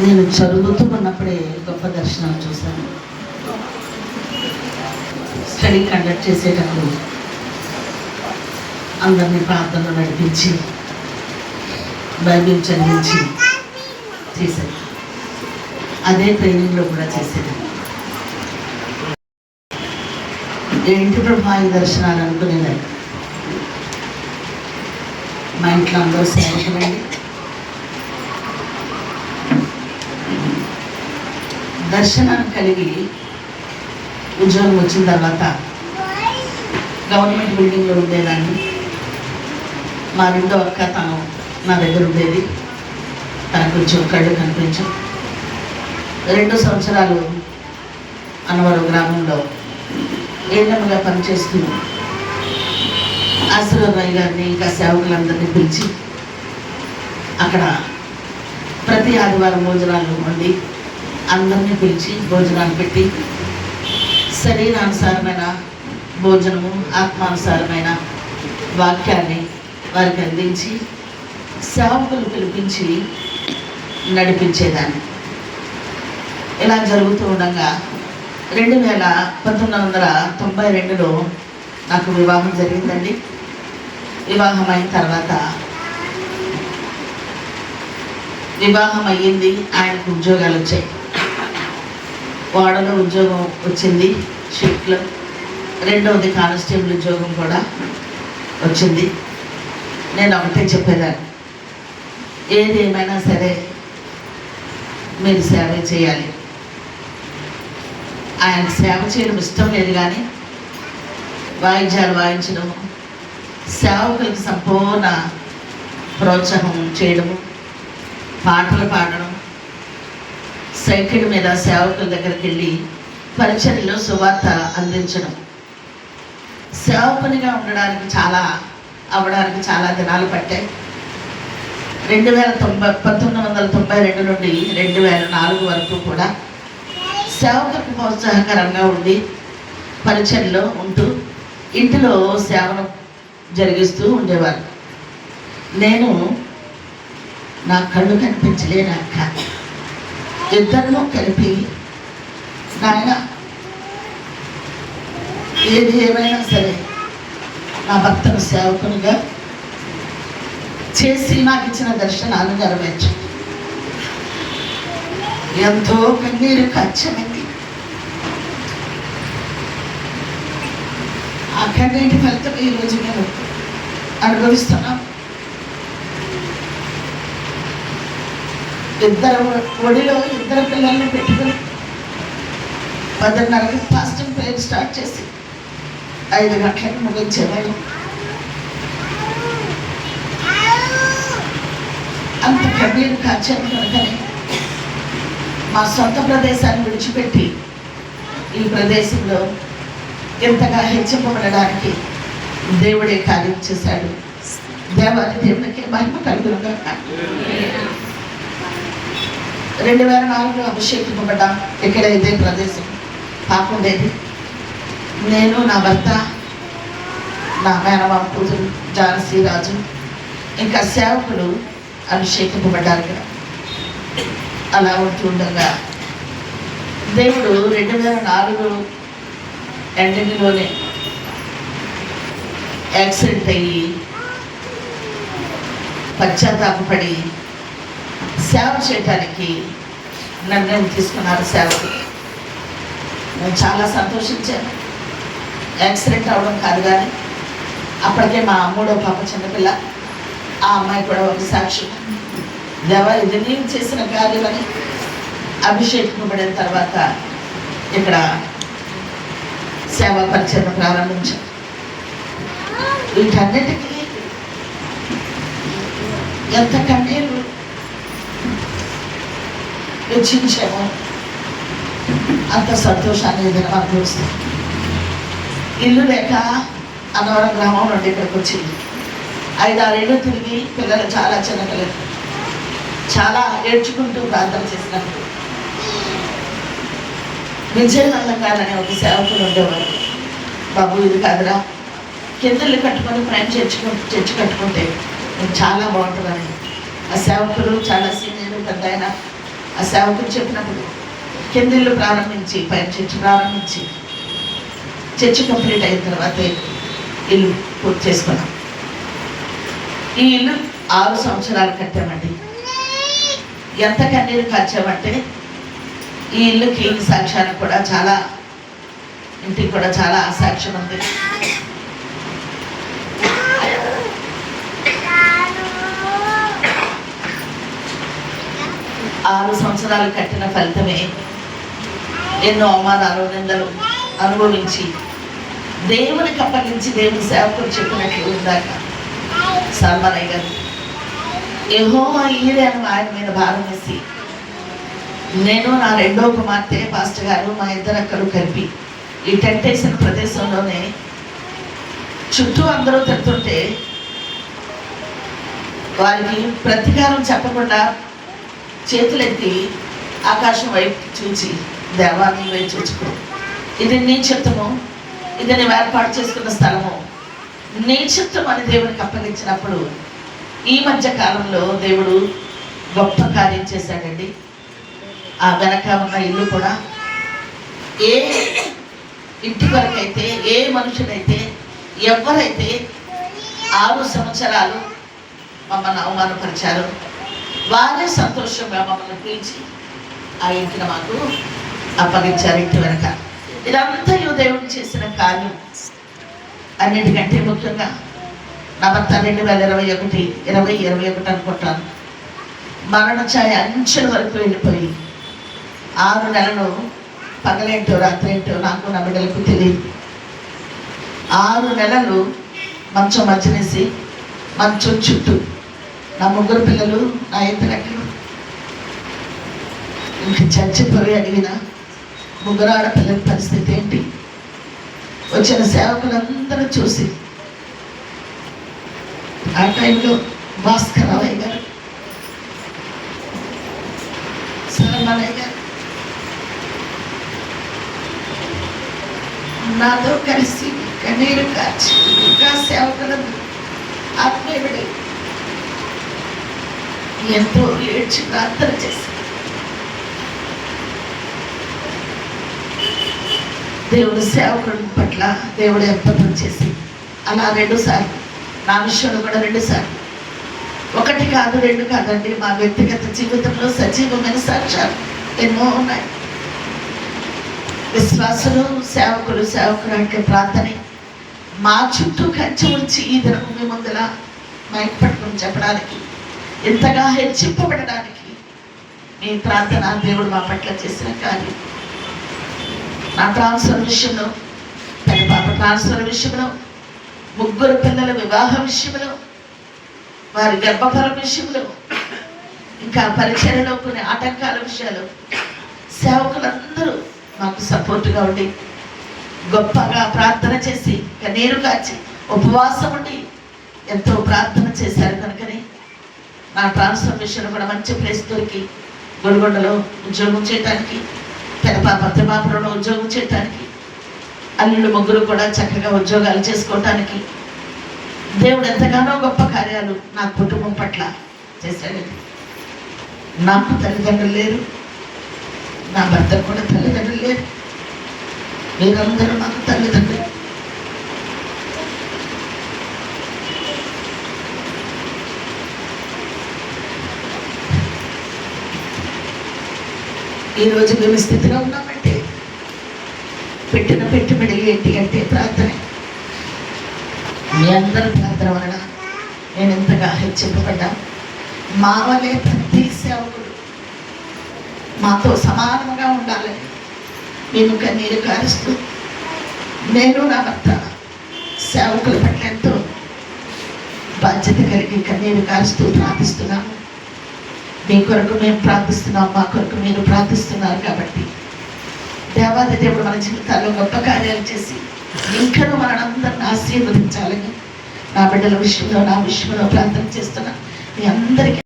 నేను చదువుతూ ఉన్నప్పుడే గొప్ప దర్శనం చూశాను. స్టడీ కండక్ట్ చేసేటప్పుడు అందరినీ ప్రార్థనలో నడిపించి బైబిల్ చదివించి చేశాను. అదే ట్రైనింగ్లో కూడా చేసేది. ఏంటి ప్రభా ఈ దర్శనాలు అనుకునేదాన్ని. మా ఇంట్లో అందరూ సేవకులండి. దర్శనం కలిగి ఉద్యోగం వచ్చిన తర్వాత గవర్నమెంట్ బిల్డింగ్లో ఉండేదాన్ని. మా రెండో అక్క తను నా దగ్గర ఉండేది. తనకు కొంచెం కళ్ళు కనిపించం. 2 సంవత్సరాలు అన్నవరం గ్రామంలో ఏళ్ళముగా పనిచేస్తూ ఆశీర్వాదరాయ్ గారిని ఇంకా సేవకులందరినీ పిలిచి అక్కడ ప్రతి ఆదివారం భోజనాలు వండి అందరినీ పిలిచి భోజనాలు పెట్టి శరీరానుసారమైన భోజనము, ఆత్మానుసారమైన వాక్యాన్ని వారికి అందించి సేవకులు పిలిపించి నడిపించేదాన్ని. ఇలా జరుగుతూ ఉండగా 1992లో నాకు వివాహం జరిగిందండి. వివాహం అయిన తర్వాత వివాహం అయ్యింది. ఆయనకు ఉద్యోగాలు వచ్చాయి. వాడలో ఉద్యోగం వచ్చింది షిఫ్ట్లో. రెండవది కానిస్టేబుల్ ఉద్యోగం కూడా వచ్చింది. నేను ఒకటే చెప్పేదాన్ని, ఏది ఏమైనా సరే మీరు సేవ చేయాలి. ఆయనకు సేవ చేయడం ఇష్టం లేదు, కానీ వాయిద్యాలు వాయించడం, సేవకులకు సంపూర్ణ ప్రోత్సాహం చేయడము, పాటలు పాడడం, సైకిల్ మీద సేవకుల దగ్గరికి వెళ్ళి పరిచర్యలో సువార్త అందించడం. సేవకునిగా అవ్వడానికి చాలా దినాలు పట్టాయి. 1992 నుండి 2004 వరకు కూడా సేవకులకు ప్రోత్సాహకరంగా ఉండి పరిచర్యలో ఉంటూ ఇంటిలో సేవను జరిగిస్తూ ఉండేవారు. నేను నా కళ్ళు కనిపించలేని అక్క ఇద్దరిలో కలిపి, నాయన ఏది ఏమైనా సరే నా భర్తను సేవకునిగా చేసి నాకు ఇచ్చిన దర్శనాలు నెరవేర్చు. ఎంతో కన్నీరు ఖర్చమైంది. ఆ కన్నీటి ఫలితం ఈరోజు నేను అనుభవిస్తున్నాం. ఒడిలో 2 పిల్లల్ని పెట్టుకుని 10:30కి ఫాస్టింగ్ ప్రేయర్ స్టార్ట్ చేసి 5 గంటలకు ముగించేవాళ్ళు. అంత కన్నీరు కాచాను కనుకనే మా సొంత ప్రదేశాన్ని విడిచిపెట్టి ఈ ప్రదేశంలో ఎంతగా హెచ్చింపబడడానికి దేవుడే కార్యం చేశాడు. దేవునికి మహిమ కలుగునుగా. 2004లో అభిషేకింపబడ్డాం. ఇక్కడ ఇదే ప్రదేశం పాకుండేది. నేను, నా భర్త, నా మేనమామ కూతురు ఝాన్సీ రాజు, ఇంకా సేవకులు అభిషేకింపబడ్డారు కదా. అలా ఉంటుండగా దేవుడు 2004 ఎండింగ్లోనే యాక్సిడెంట్ అయ్యి పశ్చాత్తాపడి సేవ చేయటానికి నిర్ణయం తీసుకున్నారు సేవకులు. నేను చాలా సంతోషించాను. యాక్సిడెంట్ అవడం కాదు, కానీ అప్పటికే మా 3వ పాప చిన్నపిల్ల. ఆ అమ్మాయి కూడా ఒక సాక్షి. దేవా, ఇది నీవు చేసిన కార్యమని అభిషేకింపబడిన తర్వాత ఇక్కడ సేవా పరిచయం ప్రారంభించాం. వీటన్నిటికీ ఎంత కన్నీరు వెచ్చించామో అంత సంతోషాన్ని ఏదైనా అనుభవిస్తాం. ఇల్లు లేక అన్నవరం గ్రామం నుండి ఇక్కడికి వచ్చింది. 5-6 ఏళ్ళు తిరిగి పిల్లలు చాలా చిన్న పిల్లలు చాలా ఏడ్చుకుంటూ ప్రార్థన చేసినప్పుడు విజయనందం గారనే ఒక సేవకులు ఉండేవారు. బాబు, ఇది కాదురా, కిందలు కట్టుకొని ఫ్రెండ్ చర్చి కట్టుకుంటే చాలా బాగుంటుందని ఆ సేవకులు చాలా సీనియర్ పెద్ద ఆయన ఆ సేవకులు చెప్పినప్పుడు కిందిల్లు ప్రారంభించి పైన చర్చి ప్రారంభించి చర్చి కంప్లీట్ అయిన తర్వాత ఇల్లు పూర్తి చేసుకున్నాం. ఈ ఇల్లు 6 సంవత్సరాలు కట్టామండి. ఎంత కన్నీరు కాచామంటే ఈ ఇల్లుకి సాక్ష్యానికి కూడా చాలా, ఇంటికి కూడా చాలా సాక్ష్యం ఉంది. ఆరు సంవత్సరాలు కట్టిన ఫలితమే ఎన్నో అవమానాలు, నిందలు అనుభవించి దేవునికి అప్పగించి దేవుని సేవకులు చెప్పినట్లు ఇందాక సల్మానయ్య గారు యెహోవా ఈరే అని ఆయన మీద భారం వేసి, నేను నా 2వ కుమార్తె పాస్టర్ గారు మా ఇద్దరు అక్కలు కలిపి ఈ టెంట్ వేసిన ప్రదేశంలోనే చుట్టూ అందరూ తిడుతుంటే వారికి ప్రతీకారం చెప్పకుండా చేతులెత్తి ఆకాశం వైపు చూచి, దేవా నీవే చూచుకో, ఇది నీ చిత్తము, ఇది నేను ఏర్పాటు చేసుకున్న స్థలము, నీ చిత్తం అని దేవునికి అప్పగించినప్పుడు ఈ మధ్య కాలంలో దేవుడు గొప్ప కార్యం చేశాడండి. ఆ వెనక ఉన్న ఇల్లు కూడా ఏ ఇంటి వరకైతే, ఏ మనుషులైతే, ఎవరైతే 6 సంవత్సరాలు మమ్మల్ని అవమానపరిచారు వారే సంతోషంగా మమ్మల్ని పిలిచి ఆ ఇంటిని మాకు అప్పగించారు. ఇంటి వెనక ఇదంతా దేవుడు చేసిన కార్యం. అన్నిటికంటే ముఖ్యంగా నా భర్త 2021 అనుకుంటాను మరణ ఛాయ అంచెల వరకు వెళ్ళిపోయి 6 నెలలు పగలేంటో రాత్రేంటో నాకు నా బిడ్డలకు తెలియదు. 6 నెలలు మంచం మధ్యనేసి మంచం చుట్టూ నా 3 పిల్లలు, నా 2 అక్కలు, ఇంక చచ్చిపోయి అడిగిన 3 ఆడపిల్లల పరిస్థితి ఏంటి? వచ్చిన సేవకులందరూ చూసి ఆ టైంలో భాస్కరరావు గారు, సల్మానయ్య గారు నాతో కలిసి కన్నీరు కాచి ఇంకా సేవకులను ఆత్మీయుడి ఎంతో ఏడ్చి ప్రార్థన చేసి దేవుడు సేవకుడి పట్ల దేవుడు ఏర్పాటు చేసి అలా 2 సార్లు, నా విషయంలో కూడా 2 సార్లు, 1 కాదు 2 కాదండి, మా వ్యక్తిగత జీవితంలో సజీవమైన సాక్ష్యాలు ఎన్నో ఉన్నాయి. విశ్వాసులు, సేవకులు అంటే ప్రార్థన మా చుట్టూ కంచి ఉంచి ఈ దినము మీ ముందులా మైక్ పట్టుకుని చెప్పడానికి, ఇంతగా హెచ్చింపబడడానికి మీ ప్రార్థన దేవుడు మా పట్ల చేసిన కార్యం. నా ట్రాన్స్ఫర్ విషయంలో, పెద్ద పాప ట్రాన్స్ఫర్ విషయంలో, 3 పిల్లల వివాహ విషయంలో, వారి గర్భఫలం విషయంలో, ఇంకా పరిచర్యలో కొన్ని ఆటంకాల విషయాలు సేవకులందరూ మాకు సపోర్టుగా ఉండి గొప్పగా ప్రార్థన చేసి కన్నీరు కాచి ఉపవాసం ఉండి ఎంతో ప్రార్థన చేశారు. కనుకనే నా ట్రాన్స్ఫర్ విషయంలో కూడా మంచి ప్లేస్ దొరికి గొడగొండలో ఉద్యోగం చేయడానికి, పెదపాప తిమ్మాపురంలో ఉద్యోగం చేయడానికి, అల్లుళ్ళు 3 కూడా చక్కగా ఉద్యోగాలు చేసుకోవటానికి దేవుడు ఎంతగానో గొప్ప కార్యాలు నా కుటుంబం పట్ల చేశాడండి. నాకు తల్లిదండ్రులు లేరు, నా భర్త కూడా తల్లిదండ్రులు లేరు, మీరందరూ నాకు తల్లిదండ్రులు. ఈరోజు మేము స్థితిలో ఉన్నామంటే పెట్టిన పెట్టుబడి ఏంటి అంటే ప్రార్థన. మీ అందరి ప్రార్థన వలన నేను ఎంతగా హెచ్చింపబడ్డా. మా వలే ప్రతి సేవకుడు మాతో సమానంగా ఉండాలని మేము కన్నీరు కారుస్తూ, నేను నా భర్త సేవకుల పట్ల ఎంతో బాధ్యత కలిగి కన్నీరు కారుస్తూ ప్రార్థిస్తున్నాము. మీ కొరకు మేము ప్రార్థిస్తున్నాం, మా కొరకు మీరు ప్రార్థిస్తున్నారు. కాబట్టి దేవాది దేవుడు మన జీవితాల్లో గొప్ప కార్యాలు చేసి ఇంకనూ మనందరిని ఆశీర్వదించాలని నా బిడ్డల విషయంలో, నా విషయంలో ప్రార్థన చేస్తున్నా. మీ అందరికీ